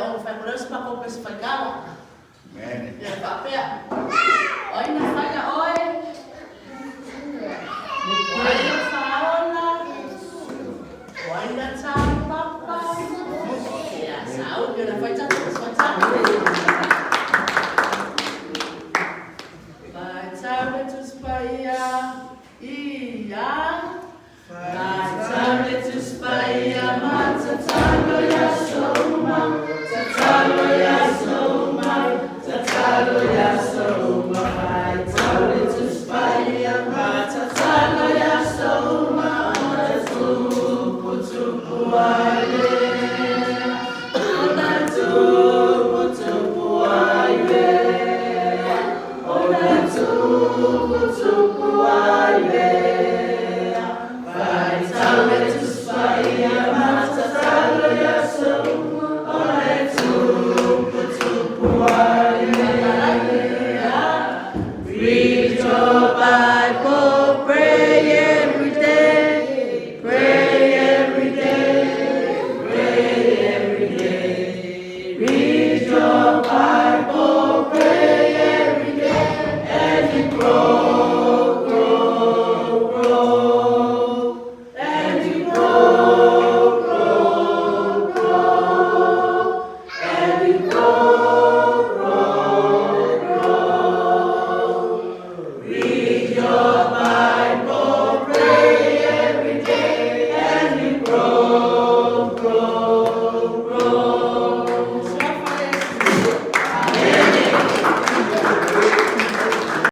o fai mo se pa ko pe se fai kala. Mene. Ya pa pe. Oi na fai na oi. Oi na faona. Oi na tau papa. Ya, sau que na fai tatu.